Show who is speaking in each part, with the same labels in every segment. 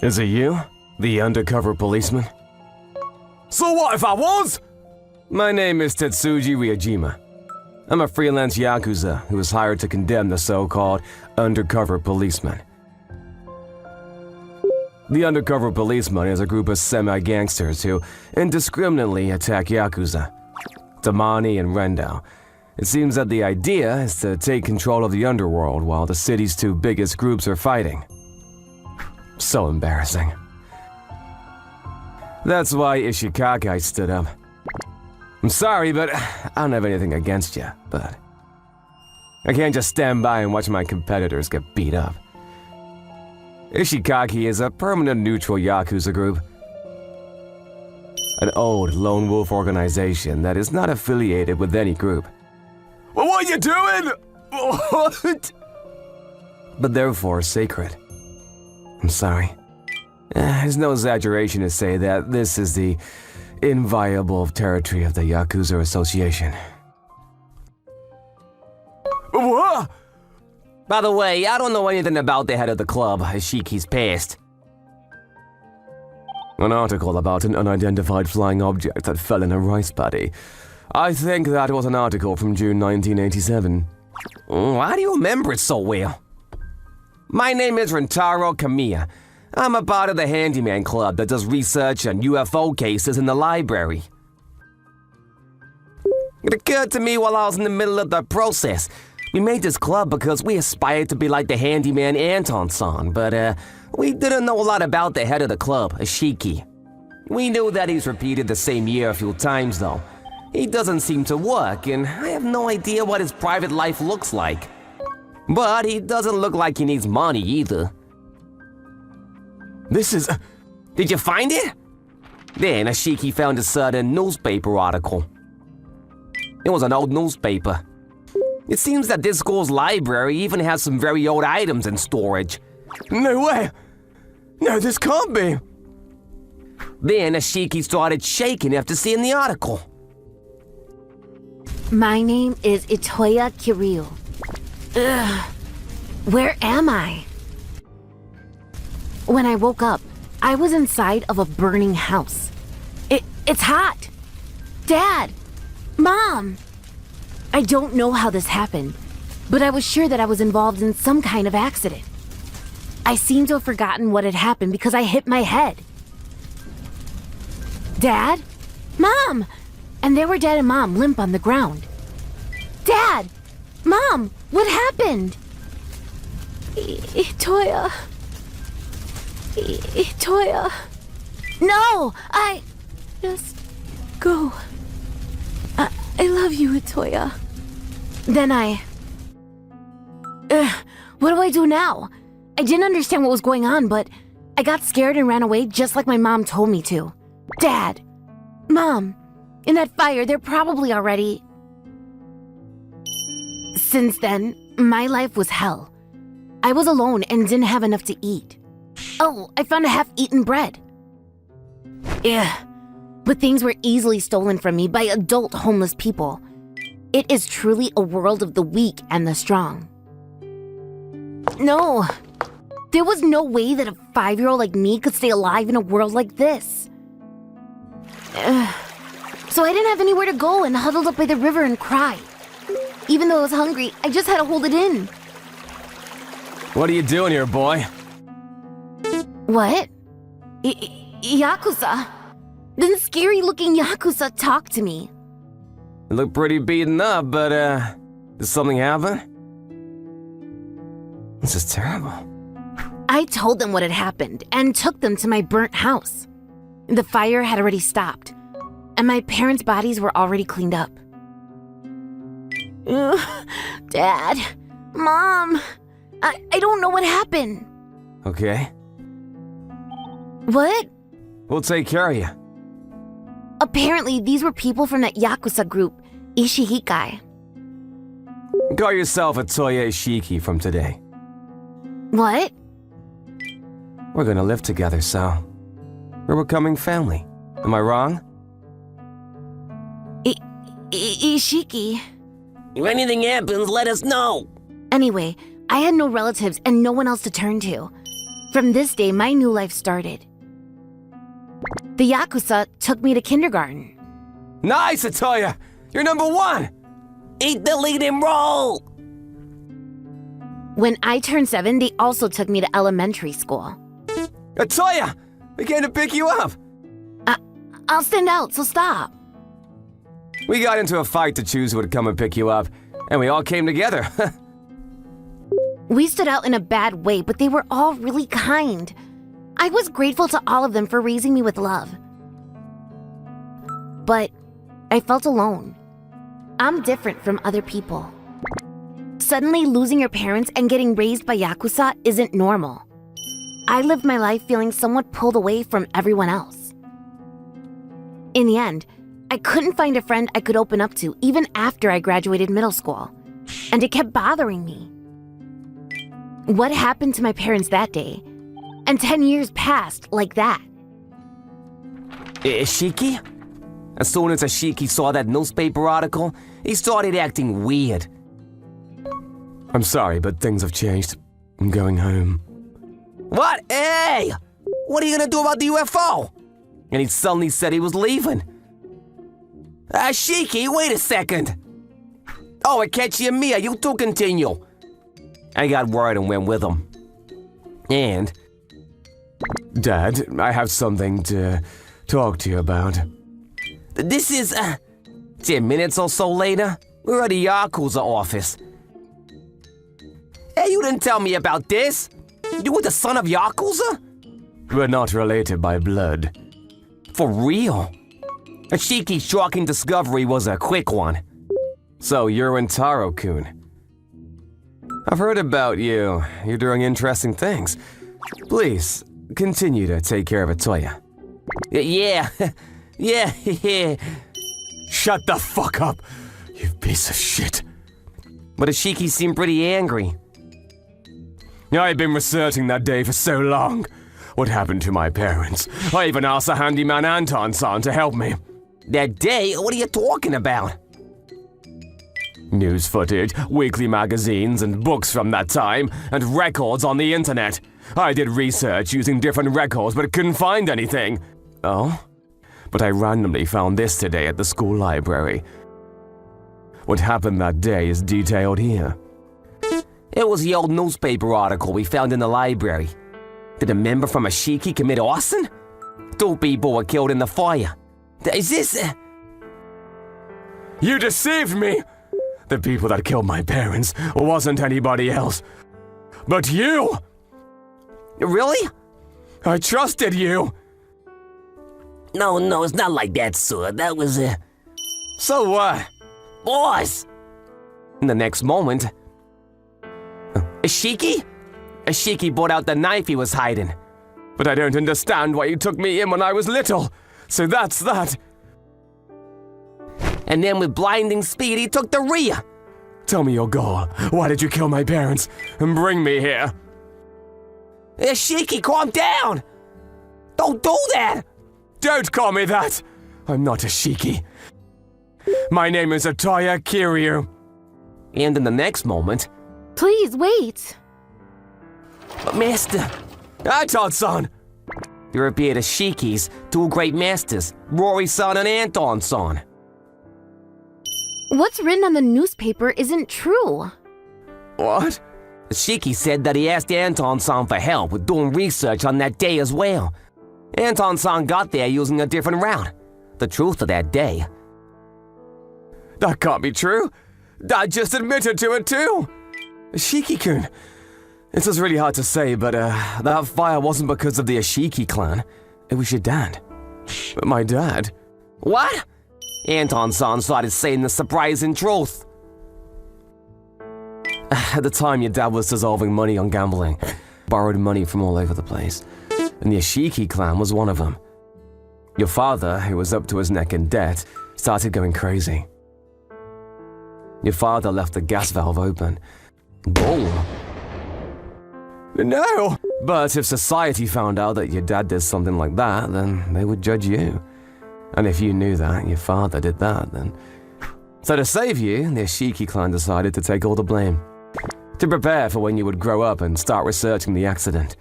Speaker 1: Is it you? The undercover policeman?
Speaker 2: So what if I was?
Speaker 1: My name is Tetsuji Ryojima. I'm a freelance yakuza who was hired to condemn the so-called undercover policeman. The undercover policeman is a group of semi-gangsters who indiscriminately attack yakuza, Tamani and Rendo. It seems that the idea is to take control of the underworld while the city's two biggest groups are fighting. So embarrassing. That's why Ishikakai stood up. I'm sorry, but I don't have anything against you, but I can't just stand by and watch my competitors get beat up. Ishikaki is a permanent neutral yakuza group. An old lone wolf organization that is not affiliated with any group.
Speaker 2: Well, what are you doing? What?
Speaker 1: But therefore sacred. I'm sorry. It's no exaggeration to say that this is the inviolable territory of the Yakuza Association.
Speaker 2: What?
Speaker 3: By the way, I don't know anything about the head of the club, Ishiki's past.
Speaker 1: An article about an unidentified flying object that fell in a rice paddy. I think that was an article from June 1987.
Speaker 3: Why do you remember it so well? My name is Rentaro Kamiya. I'm a part of the handyman club that does research on UFO cases in the library. It occurred to me while I was in the middle of the process. We made this club because we aspired to be like the handyman Anton-san, but we didn't know a lot about the head of the club, Ishiki. We knew that he's repeated the same year a few times though. He doesn't seem to work, and I have no idea what his private life looks like. But he doesn't look like he needs money either.
Speaker 1: This is...
Speaker 3: Did you find it? Then Ishiki found a certain newspaper article. It was an old newspaper. It seems that this school's library even has some very old items in storage.
Speaker 1: No way! No, this can't be!
Speaker 3: Then Ishiki started shaking after seeing the article.
Speaker 4: My name is Itoya Kiryu. Ugh. Where am I? When I woke up, I was inside of a burning house. It's hot! Dad! Mom! I don't know how this happened, but I was sure that I was involved in some kind of accident. I seem to have forgotten what had happened because I hit my head. Dad? Mom! And there were Dad and Mom limp on the ground. Dad! Mom! What happened? Itoya. Itoya. No! Just go. I love you, Itoya. Then what do I do now? I didn't understand what was going on, but I got scared and ran away just like my mom told me to. Dad! Mom! In that fire, they're probably already... Since then, my life was hell. I was alone and didn't have enough to eat. Oh, I found a half-eaten bread. Ugh. But things were easily stolen from me by adult homeless people. It is truly a world of the weak and the strong. No. There was no way that a 5-year-old like me could stay alive in a world like this. So I didn't have anywhere to go and huddled up by the river and cried. Even though I was hungry, I just had to hold it in.
Speaker 1: What are you doing here, boy?
Speaker 4: What? Yakuza? Then scary-looking Yakuza talked to me.
Speaker 1: You look pretty beaten up, but, did something happen? This is terrible.
Speaker 4: I told them what had happened and took them to my burnt house. The fire had already stopped, and my parents' bodies were already cleaned up. Dad, Mom, I don't know what happened.
Speaker 1: Okay.
Speaker 4: What?
Speaker 1: We'll take care of you.
Speaker 4: Apparently, these were people from that Yakuza group, Ishihikai.
Speaker 1: Call yourself a Toya Ishiki from today.
Speaker 4: What?
Speaker 1: We're gonna live together, so... we're becoming family. Am I wrong?
Speaker 4: Ishiki.
Speaker 3: If anything happens, let us know.
Speaker 4: Anyway, I had no relatives and no one else to turn to. From this day, my new life started. The yakuza took me to kindergarten.
Speaker 1: Nice, Atoya! You're number one!
Speaker 3: Eat the leading role!
Speaker 4: When I turned 7, they also took me to elementary school.
Speaker 1: Atoya! We came to pick you up!
Speaker 4: I'll stand out, so stop.
Speaker 1: We got into a fight to choose who would come and pick you up, and we all came together.
Speaker 4: We stood out in a bad way, but they were all really kind. I was grateful to all of them for raising me with love. But I felt alone. I'm different from other people. Suddenly losing your parents and getting raised by yakuza isn't normal. I lived my life feeling somewhat pulled away from everyone else. In the end, I couldn't find a friend I could open up to even after I graduated middle school, and it kept bothering me. What happened to my parents that day? And 10 years passed like that.
Speaker 3: Ishiki? As soon as Ishiki saw that newspaper article, he started acting weird.
Speaker 1: I'm sorry, but things have changed. I'm going home.
Speaker 3: What? Hey! What are you gonna do about the UFO? And he suddenly said he was leaving. Ishiki, wait a second. Oh, Akechi and Mia, you two continue. I got worried and went with him. And?
Speaker 1: Dad, I have something to talk to you about.
Speaker 3: This is, 10 minutes or so later, we're at the Yakuza office. Hey, you didn't tell me about this. You were the son of Yakuza?
Speaker 1: We're not related by blood.
Speaker 3: For real? Ishiki's shocking discovery was a quick one.
Speaker 1: So you're in Taro-kun. I've heard about you. You're doing interesting things. Please, continue to take care of Atoya.
Speaker 3: Yeah. Yeah.
Speaker 1: Shut the fuck up, you piece of shit.
Speaker 3: But Ishiki seemed pretty angry.
Speaker 1: I've been researching that day for so long. What happened to my parents? I even asked the handyman Anton-san to help me.
Speaker 3: That day? What are you talking about?
Speaker 1: News footage, weekly magazines, and books from that time, and records on the internet. I did research using different records, but couldn't find anything. Oh? But I randomly found this today at the school library. What happened that day is detailed here.
Speaker 3: It was the old newspaper article we found in the library. Did a member from Ishiki commit arson? 2 people were killed in the fire. Is this...
Speaker 1: You deceived me! The people that killed my parents wasn't anybody else. But you!
Speaker 3: Really?
Speaker 1: I trusted you!
Speaker 3: No, it's not like that, sir. That was
Speaker 1: So what?
Speaker 3: Boss! In the next moment... Ishiki? Ishiki brought out the knife he was hiding.
Speaker 1: But I don't understand why you took me in when I was little. So that's that.
Speaker 3: And then with blinding speed, he took the rear.
Speaker 1: Tell me your goal. Why did you kill my parents and bring me here?
Speaker 3: Ishiki, calm down! Don't do that!
Speaker 1: Don't call me that! I'm not Ishiki. My name is Atoya Kiryu.
Speaker 3: And in the next moment...
Speaker 4: Please, wait.
Speaker 3: But Master...
Speaker 1: Anton-san!
Speaker 3: There appeared Ishiki's 2 great masters, Rory-san and Anton-san.
Speaker 4: What's written on the newspaper isn't true.
Speaker 1: What?
Speaker 3: Ishiki said that he asked Anton-san for help with doing research on that day as well. Anton-san got there using a different route. The truth of that day...
Speaker 1: That can't be true. I just admitted to it too. Ishiki-kun. This is really hard to say, but that fire wasn't because of the Ishiki clan. It was your dad. But my dad...
Speaker 3: What? Anton-san started saying the surprising truth.
Speaker 1: At the time, your dad was dissolving money on gambling. Borrowed money from all over the place. And the Ishiki clan was one of them. Your father, who was up to his neck in debt, started going crazy. Your father left the gas valve open. Boom. No! But if society found out that your dad did something like that, then they would judge you. And if you knew that your father did that, then... So to save you, the Ishiki clan decided to take all the blame. To prepare for when you would grow up and start researching the accident.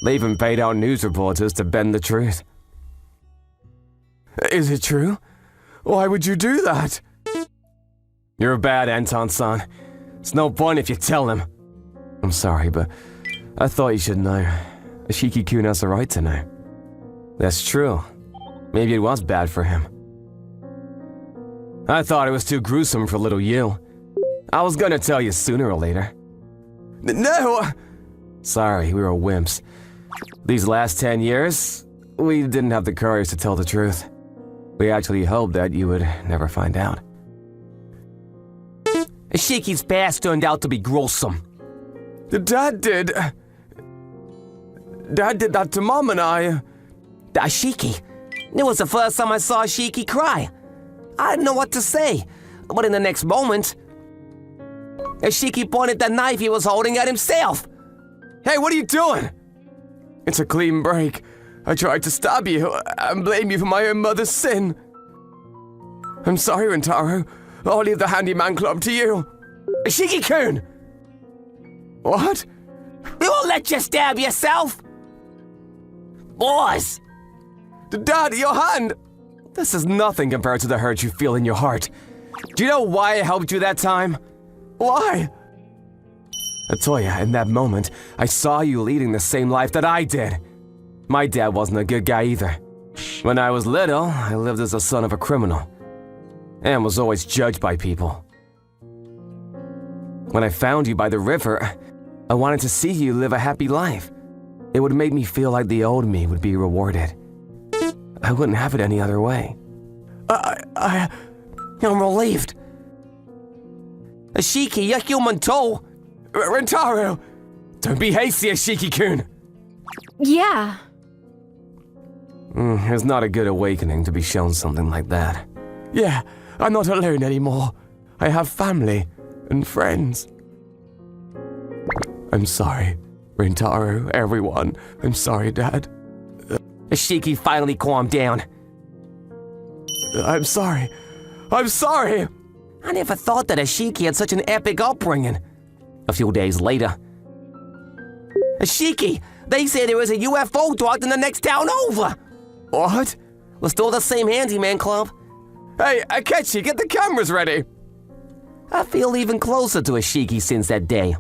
Speaker 1: They even paid out news reporters to bend the truth.
Speaker 2: Is it true? Why would you do that?
Speaker 1: You're bad, Anton-san. It's no point if you tell him. I'm sorry, but I thought you should know. Ashiki-kun has the right to know. That's true. Maybe it was bad for him. I thought it was too gruesome for little you. I was gonna tell you sooner or later.
Speaker 2: No!
Speaker 1: Sorry, we were wimps. These last 10 years, we didn't have the courage to tell the truth. We actually hoped that you would never find out.
Speaker 3: Ashiki's past turned out to be gruesome.
Speaker 2: Dad did that to Mom and I.
Speaker 3: Ashiki. It was the first time I saw Ashiki cry. I didn't know what to say, but in the next moment, Ashiki pointed the knife he was holding at himself.
Speaker 2: Hey, what are you doing? It's a clean break. I tried to stab you and blame you for my own mother's sin. I'm sorry, Rentaro. I'll leave the Handyman Club to you.
Speaker 3: Ashiki-kun!
Speaker 2: What?
Speaker 3: We won't let you stab yourself! Boys!
Speaker 2: Dad, your hand!
Speaker 1: This is nothing compared to the hurt you feel in your heart. Do you know why I helped you that time?
Speaker 2: Why?
Speaker 1: Atoya, in that moment, I saw you leading the same life that I did. My dad wasn't a good guy either. When I was little, I lived as the son of a criminal, and was always judged by people. When I found you by the river, I wanted to see you live a happy life. It would make me feel like the old me would be rewarded. I wouldn't have it any other way.
Speaker 3: I'm relieved. Ashiki, you're human too.
Speaker 2: Rentaro!
Speaker 1: Don't be hasty, Ashiki-kun!
Speaker 4: Yeah.
Speaker 1: It's not a good awakening to be shown something like that.
Speaker 2: Yeah, I'm not alone anymore. I have family and friends. I'm sorry, Rentaro, everyone. I'm sorry, Dad.
Speaker 3: Ashiki finally calmed down.
Speaker 2: I'm sorry. I'm sorry!
Speaker 3: I never thought that Ashiki had such an epic upbringing. A few days later. Ashiki! They say there is a UFO docked in the next town over!
Speaker 2: What?
Speaker 3: We're still the same handyman club.
Speaker 2: Hey, Akechi, get the cameras ready!
Speaker 3: I feel even closer to Ashiki since that day.